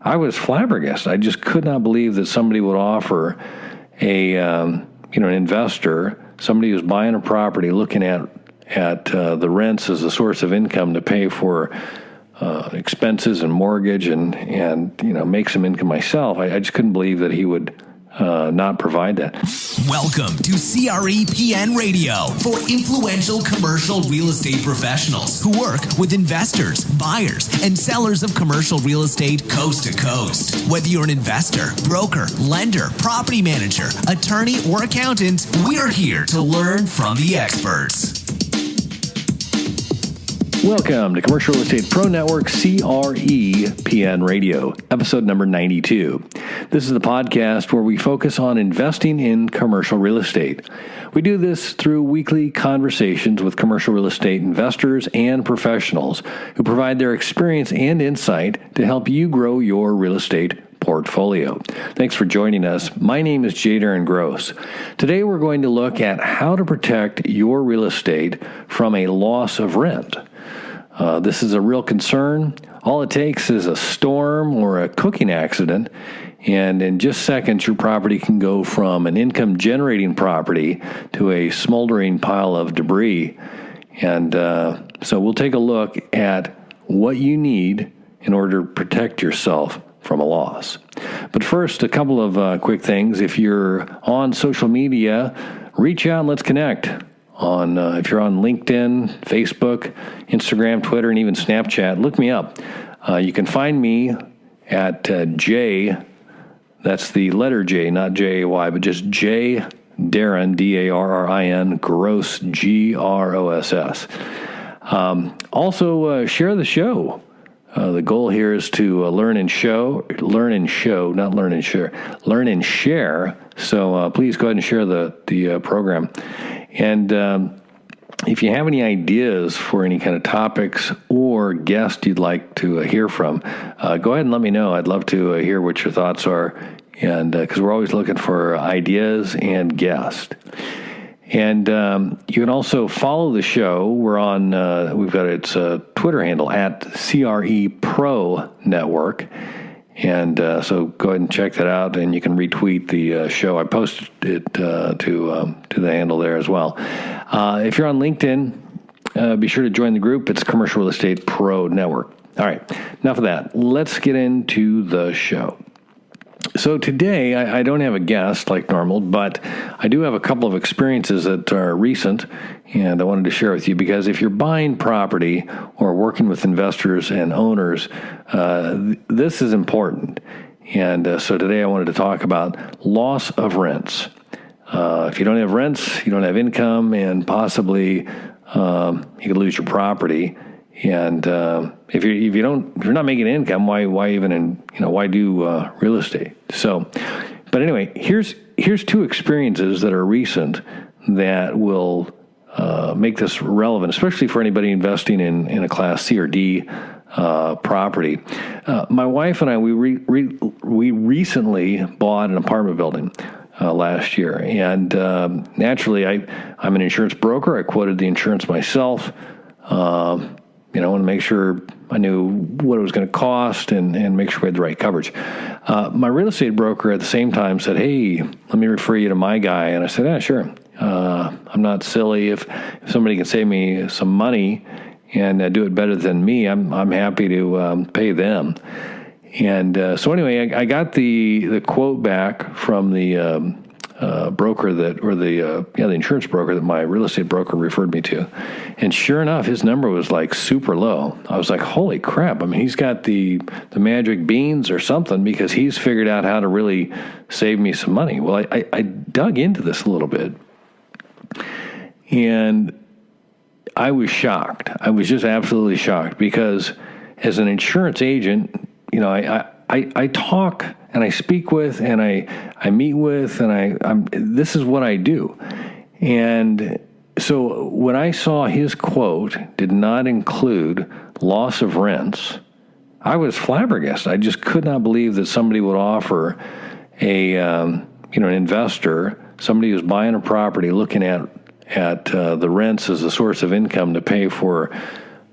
I was flabbergasted. I just could not believe that somebody would offer an investor, somebody who's buying a property, looking at the rents as a source of income to pay for expenses and mortgage and make some income myself. I just couldn't believe that he would not provide that. Welcome to CREPN Radio for influential commercial real estate professionals who work with investors, buyers, and sellers of commercial real estate coast to coast. Whether you're an investor, broker, lender, property manager, attorney, or accountant, we're here to learn from the experts. Welcome to Commercial Real Estate Pro Network, CREPN Radio, episode number 92. This is the podcast where we focus on investing in commercial real estate. We do this through weekly conversations with commercial real estate investors and professionals who provide their experience and insight to help you grow your real estate portfolio. Thanks for joining us. My name is J. Darren Gross. Today we're going to look at how to protect your real estate from a loss of rent. This is a real concern. All it takes is a storm or a cooking accident, and in just seconds, your property can go from an income-generating property to a smoldering pile of debris. And so we'll take a look at what you need in order to protect yourself from a loss. But first, a couple of quick things. If you're on social media, reach out and let's connect. If you're on LinkedIn, Facebook, Instagram, Twitter, and even Snapchat, look me up. You can find me at J, that's the letter J, not J-A-Y, but just J Darren, D-A-R-R-I-N, Gross, G-R-O-S-S. Also, share the show. The goal here is to learn and share. So please go ahead and share the program. And if you have any ideas for any kind of topics or guests you'd like to hear from, go ahead and let me know. I'd love to hear what your thoughts are, and because we're always looking for ideas and guests. And you can also follow the show. We're on, we've got its Twitter handle at CREPro Network. And so go ahead and check that out, and you can retweet the show. I posted it to the handle there as well. If you're on LinkedIn, be sure to join the group. It's Commercial Real Estate Pro Network. All right, enough of that. Let's get into the show. So today, I don't have a guest like normal, but I do have a couple of experiences that are recent, and I wanted to share with you because if you're buying property or working with investors and owners, this is important. And so today I wanted to talk about loss of rents. If you don't have rents, you don't have income, and possibly you could lose your property. And if you're not making income, why do real estate? So, but anyway, here's two experiences that are recent that will make this relevant, especially for anybody investing in a Class C or D property. My wife and I we recently bought an apartment building last year, and naturally, I'm an insurance broker. I quoted the insurance myself. I want to make sure I knew what it was going to cost and make sure we had the right coverage. My real estate broker at the same time said, "Hey, let me refer you to my guy." And I said, "Yeah, sure. I'm not silly. If somebody can save me some money and do it better than me, I'm happy to pay them." And so anyway, I got the quote back from the broker the insurance broker that my real estate broker referred me to. And sure enough, his number was like super low. I was like, holy crap. I mean, he's got the magic beans or something because he's figured out how to really save me some money. Well, I dug into this a little bit, and I was shocked. I was just absolutely shocked because as an insurance agent, I talk and I speak with and I meet with and this is what I do. And so when I saw his quote did not include loss of rents, I was flabbergasted. I just could not believe that somebody would offer an investor, somebody who's buying a property, looking at the rents as a source of income to pay for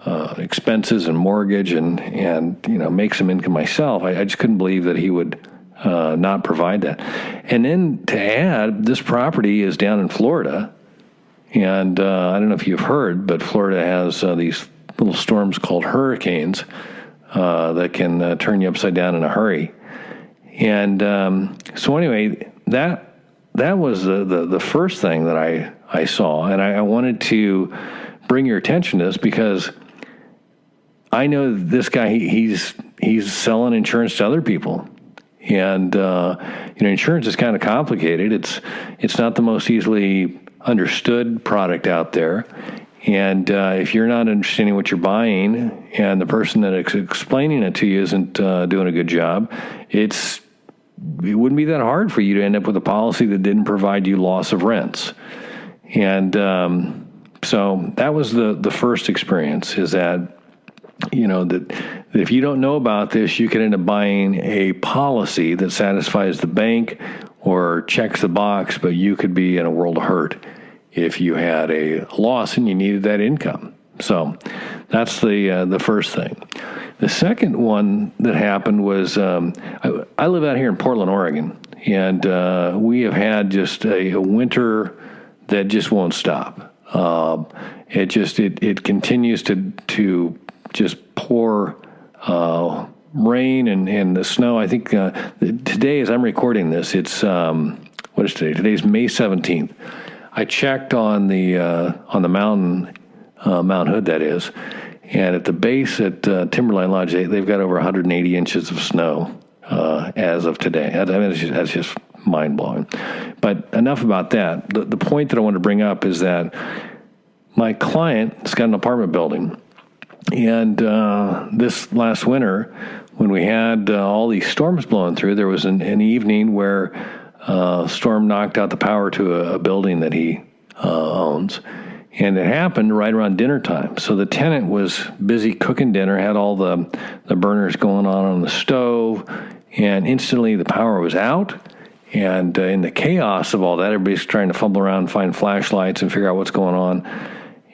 expenses and mortgage and make some income myself. I just couldn't believe that he would not provide that. And then to add, this property is down in Florida, and I don't know if you've heard, but Florida has these little storms called hurricanes that can turn you upside down in a hurry. And so anyway, that was the first thing that I saw, and I wanted to bring your attention to this because I know this guy, he's selling insurance to other people. And, insurance is kind of complicated. It's not the most easily understood product out there. And if you're not understanding what you're buying and the person that is explaining it to you isn't doing a good job, it wouldn't be that hard for you to end up with a policy that didn't provide you loss of rents. And so that was the first experience, is that that if you don't know about this, you could end up buying a policy that satisfies the bank or checks the box, but you could be in a world of hurt if you had a loss and you needed that income. So that's the first thing. The second one that happened was I live out here in Portland, Oregon, and we have had just a winter that just won't stop. It continues to just pour rain and the snow. I think today, as I'm recording this, it's what is today? Today's May 17th. I checked on the mountain, Mount Hood, that is, and at the base at Timberline Lodge, they've got over 180 inches of snow as of today. That's just mind blowing. But enough about that. The point that I want to bring up is that my client has got an apartment building. And this last winter, when we had all these storms blowing through, there was an evening where a storm knocked out the power to a building that he owns. And it happened right around dinner time. So the tenant was busy cooking dinner, had all the burners going on the stove, and instantly the power was out. And in the chaos of all that, everybody's trying to fumble around, find flashlights, and figure out what's going on.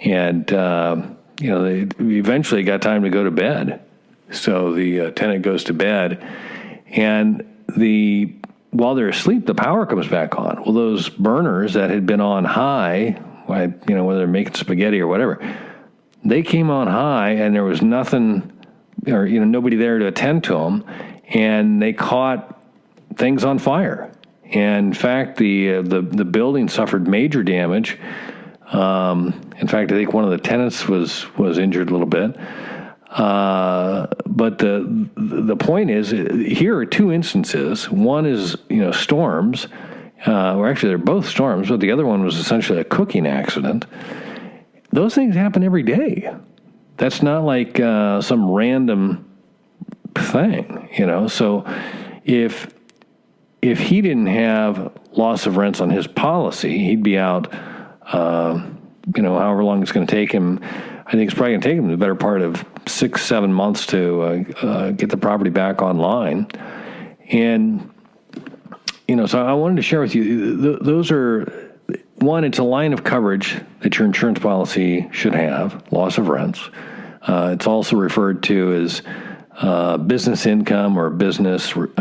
And they eventually got time to go to bed. So the tenant goes to bed, and while they're asleep, the power comes back on. Well, those burners that had been on high, whether they're making spaghetti or whatever, they came on high, and there was nothing, or nobody there to attend to them, and they caught things on fire. And in fact, the building suffered major damage. In fact, I think one of the tenants was injured a little bit. But the point is, here are two instances. One is, storms. Or actually, they're both storms, but the other one was essentially a cooking accident. Those things happen every day. That's not like some random thing, So if he didn't have loss of rents on his policy, he'd be out however long it's going to take him. I think it's probably going to take him the better part of 6-7 months to get the property back online. And, so I wanted to share with you, those are, one, it's a line of coverage that your insurance policy should have, loss of rents. It's also referred to as business income or business, what's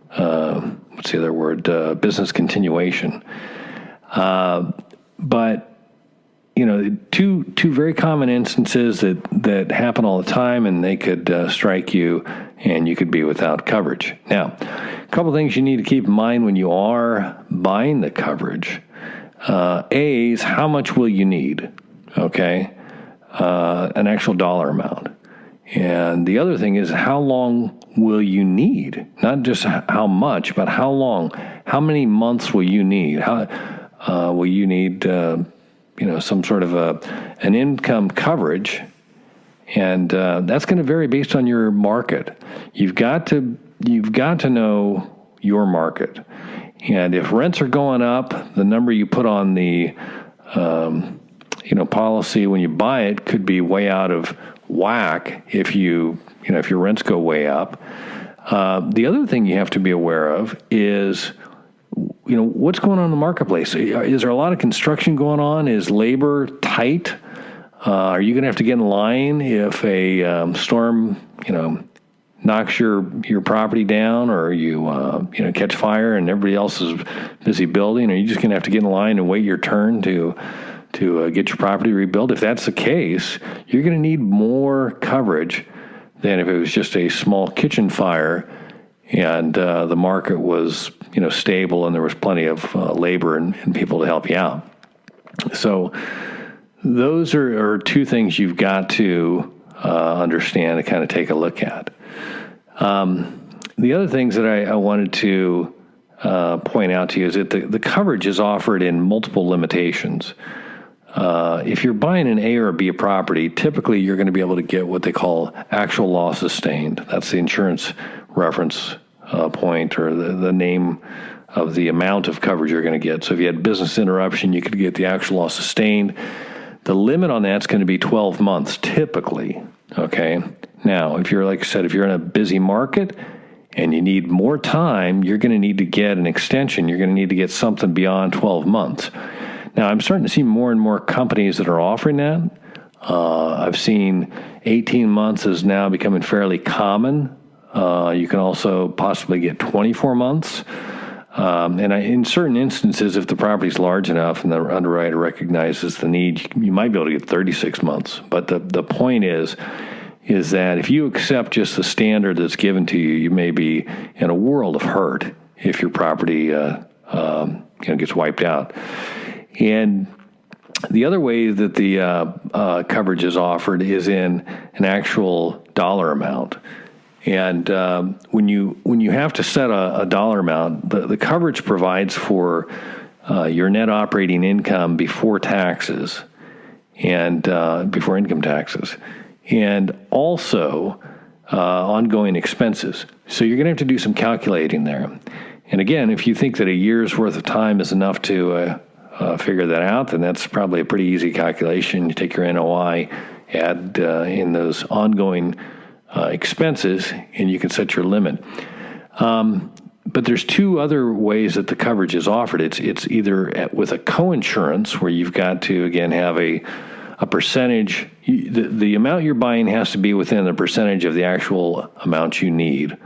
the other word, business continuation. But two very common instances that happen all the time, and they could strike you, and you could be without coverage. Now, a couple things you need to keep in mind when you are buying the coverage. A is how much will you need? Okay, an actual dollar amount. And the other thing is how long will you need? Not just how much, but how long. How many months will you need? How will you need? Some sort of an income coverage, and that's going to vary based on your market. You've got to know your market, and if rents are going up, the number you put on the policy when you buy it could be way out of whack if your rents go way up. The other thing you have to be aware of is what's going on in the marketplace. Is there a lot of construction going on? Is labor tight? Are you going to have to get in line if a storm, knocks your property down, or you catch fire and everybody else is busy building? Are you just going to have to get in line and wait your turn to get your property rebuilt? If that's the case, you're going to need more coverage than if it was just a small kitchen fire and the market was stable and there was plenty of labor and people to help you out. So those are two things you've got to understand and kind of take a look at. The other things that I wanted to point out to you is that the coverage is offered in multiple limitations. If you're buying an A or a B property, typically you're going to be able to get what they call actual loss sustained. That's the insurance reference point, or the name of the amount of coverage you're going to get. So if you had business interruption, you could get the actual loss sustained. The limit on that's going to be 12 months typically. Okay. Now, if you're, like I said, if you're in a busy market and you need more time, you're going to need to get an extension. You're going to need to get something beyond 12 months. Now, I'm starting to see more and more companies that are offering that. I've seen 18 months is now becoming fairly common. You can also possibly get 24 months. In certain instances, if the property's large enough and the underwriter recognizes the need, you might be able to get 36 months. But the point is that if you accept just the standard that's given to you, you may be in a world of hurt if your property gets wiped out. And the other way that the coverage is offered is in an actual dollar amount. And when you have to set a dollar amount, the coverage provides for your net operating income before taxes and before income taxes, and also ongoing expenses. So you're going to have to do some calculating there. And again, if you think that a year's worth of time is enough to figure that out, then that's probably a pretty easy calculation. You take your NOI, add in those ongoing expenses, and you can set your limit. But there's two other ways that the coverage is offered. It's either with a coinsurance, where you've got to, again, have a percentage. The amount you're buying has to be within the percentage of the actual amount you need.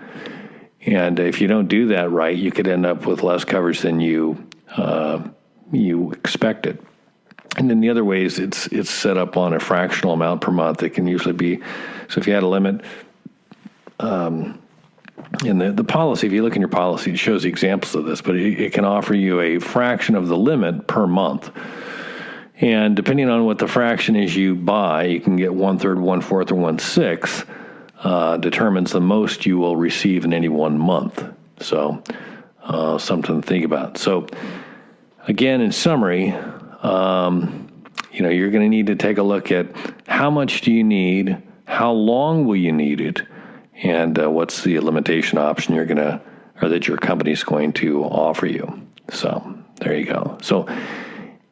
And if you don't do that right, you could end up with less coverage than you expected. And then the other way is it's set up on a fractional amount per month. It can usually be, so if you had a limit, in the policy, if you look in your policy, it shows the examples of this, but it can offer you a fraction of the limit per month. And depending on what the fraction is you buy, you can get 1/3, 1/4, or 1/6, determines the most you will receive in any 1 month. So something to think about. So again, in summary, you're going to need to take a look at how much do you need, how long will you need it, and what's the limitation option that your company's going to offer you. So there you go. So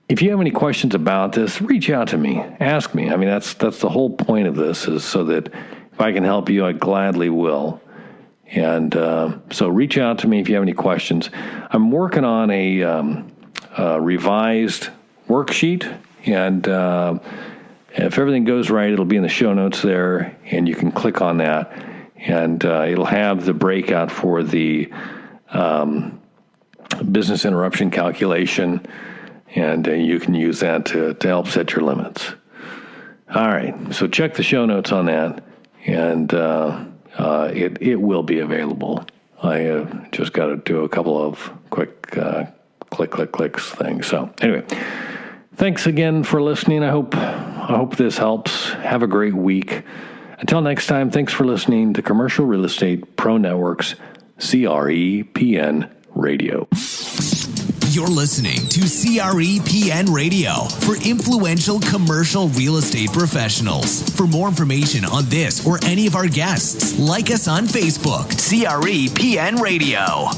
if you have any questions about this, reach out to me, ask me. I mean, that's the whole point of this, is so that if I can help you, I gladly will. And so reach out to me if you have any questions. I'm working on a revised worksheet, and if everything goes right, it'll be in the show notes there, and you can click on that, and it'll have the breakout for the business interruption calculation, and you can use that to help set your limits. All right, so check the show notes on that, and it will be available. I just got to do a couple of quick clicks things. So anyway, thanks again for listening. I hope this helps. Have a great week. Until next time, thanks for listening to Commercial Real Estate Pro Network's CREPN Radio. You're listening to CREPN Radio for influential commercial real estate professionals. For more information on this or any of our guests, like us on Facebook, CREPN Radio.